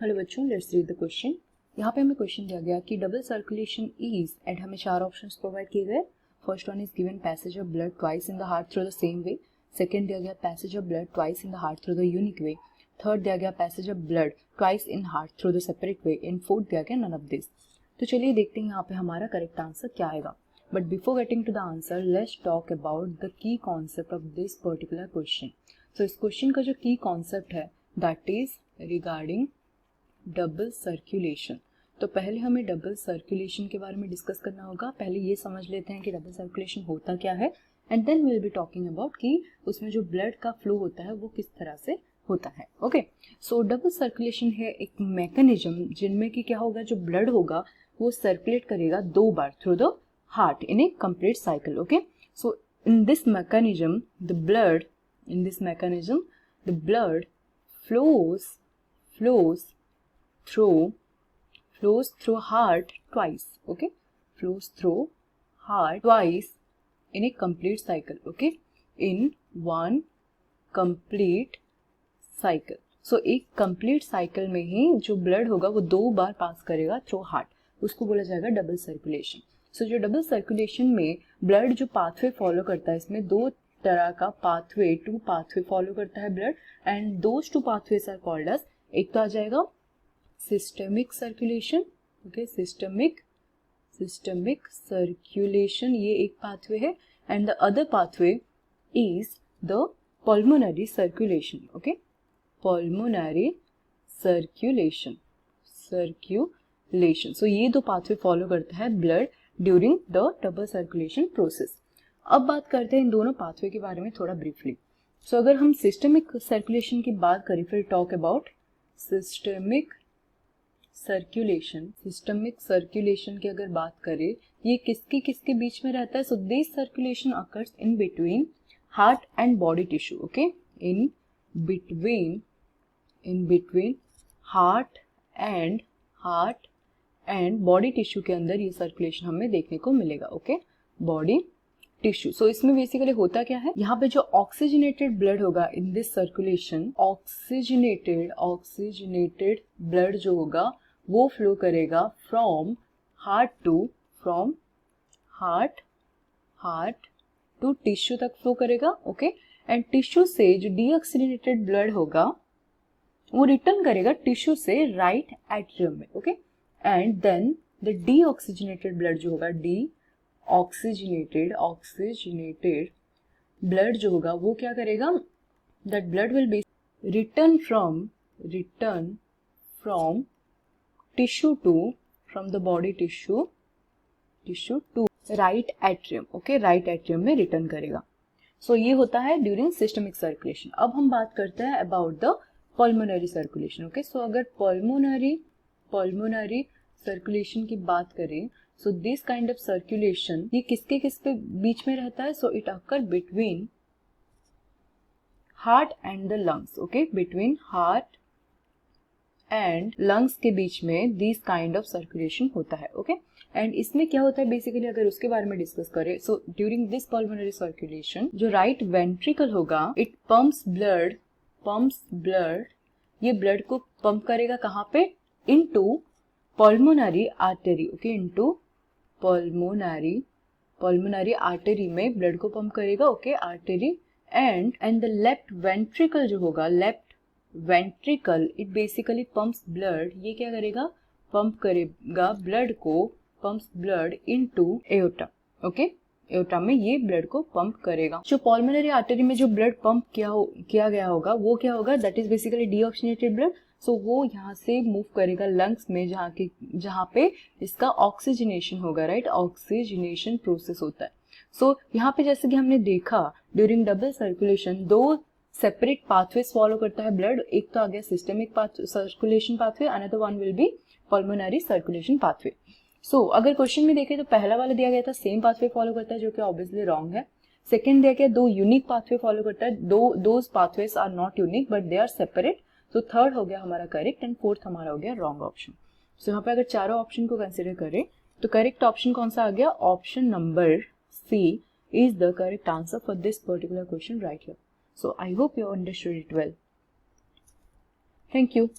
Hello बच्चों, let's read the question. यहाँ पे हमें क्वेश्चन दिया गया कि डबल सर्कुलेशन इज, एंड हमें चार ऑप्शंस प्रोवाइड किए गए। First one is given passage of blood twice in the heart through the same way. Second दिया गया passage of blood twice in the heart through the unique way. Third दिया गया passage of blood twice in heart through the separate way. And fourth दिया गया none of this. तो चलिए देखते हैं यहाँ पे हमारा करेक्ट आंसर क्या आएगा। But before getting to the answer, let's talk about the key concept of this particular question. So इस क्वेश्चन का जो की कॉन्सेप्ट है that is regarding double circulation. तो पहले हमें डबल सर्कुलेशन के बारे में डिस्कस करना होगा। पहले ये समझ लेते हैं कि डबल सर्कुलेशन होता क्या है, and then we will be talking about कि उसमें जो ब्लड का फ्लो होता है वो किस तरह से होता है। ओके, सो डबल सर्कुलेशन है एक मैकेनिज्म जिनमें कि क्या होगा, जो ब्लड होगा वो सर्कुलेट करेगा दो बार through the heart in a complete cycle. Okay, so in this mechanism the blood flows through heart twice. Okay, flows through heart twice in a complete cycle. Okay, in one complete cycle. So एक complete cycle में ही जो blood होगा वो दो बार पास करेगा through heart, उसको बोला जाएगा डबल सर्कुलेशन। सो जो डबल सर्कुलेशन में ब्लड जो पाथवे फॉलो करता है, इसमें दो तरह का पाथवे, टू पाथवे फॉलो करता है blood, and those two pathways are called as, एक तो आ जाएगा systemic circulation. Okay, systemic circulation ये एक पाथवे है, and the other pathway is the pulmonary circulation. Okay, pulmonary circulation. So ये दो पाथवे फॉलो करता है blood during the double circulation process. अब बात करते हैं इन दोनों पाथवे के बारे में थोड़ा ब्रीफली। सो अगर हम सिस्टमिक सर्कुलेशन की बात करें, फिर टॉक अबाउट सिस्टमिक सर्कुलेशन की अगर बात करें, ये किसके बीच में रहता है। So this circulation occurs in between heart and body tissue. Okay, in between heart and body tissue के अंदर ये सर्कुलेशन हमें देखने को मिलेगा। Okay, body tissue. सो इसमें बेसिकली होता क्या है, यहाँ पे जो ऑक्सीजनेटेड ब्लड होगा in this circulation, oxygenated blood जो होगा वो फ्लो करेगा फ्रॉम हार्ट टू टिश्यू तक फ्लो करेगा। ओके, एंड टिश्यू से जो डीऑक्सीजनेटेड ब्लड होगा वो रिटर्न करेगा टिश्यू से राइट एट्रियम में। Okay, and then the deoxygenated blood जो होगा, ऑक्सीजनेटेड ब्लड जो होगा वो क्या करेगा, that blood will be return from tissue to, from the body tissue to right atrium. Okay, right atrium में रिटर्न करेगा। सो ये होता है ड्यूरिंग सिस्टमिक सर्कुलेशन। अब हम बात करते हैं about the pulmonary circulation. Okay, so अगर पल्मोनरी सर्कुलेशन की बात करें, so this kind of circulation ये किसके बीच में रहता है। So it occur between heart and the lungs. Okay, between heart and lungs के बीच में दिस काइंड ऑफ सर्कुलेशन होता है। ओके, एंड इसमें क्या होता है बेसिकली, अगर उसके बारे में डिस्कस करें, so during this pulmonary circulation जो राइट वेंट्रिकल होगा, इट पंप्स ब्लड, ये ब्लड को पंप करेगा कहाँ पे, into pulmonary artery. Okay, into pulmonary artery में ब्लड को पंप करेगा। Okay, artery, and the left ventricle जो होगा, left ventricle, it basically pumps blood, ये क्या करेगा, पंप करेगा ब्लड को, pumps blood into aorta. Okay, aorta में ये ब्लड को पंप करेगा। जो पल्मोनरी आर्टरी में जो ब्लड पंप किया गया होगा वो क्या होगा, that is basically deoxygenated blood. So वो यहाँ से मूव करेगा लंग्स में, जहाँ पे इसका ऑक्सीजनेशन होगा। राइट, ऑक्सीजनेशन प्रोसेस होता है। सो यहाँ पे जैसे कि हमने देखा ड्यूरिंग डबल सर्कुलेशन दो सेपरेट पाथवेज फॉलो करता है ब्लड। एक तो आ गया systemic circulation pathway, another one will be pulmonary circulation pathway. So अगर क्वेश्चन में देखें तो पहला वाला दिया गया था सेम पाथवे फॉलो करता है, जो कि ऑब्वियसली रॉन्ग है। सेकंड दिया गया दो यूनिक पाथवे फॉलो करता है, those pathways are not unique but they are separate. तो थर्ड हो गया हमारा करेक्ट, एंड फोर्थ हमारा हो गया रॉन्ग ऑप्शन। सो यहाँ पे अगर चारों ऑप्शन को कंसिडर करें तो करेक्ट ऑप्शन कौन सा आ गया, option number C is the correct answer for this particular question right here. So I hope you understood it well. Thank you.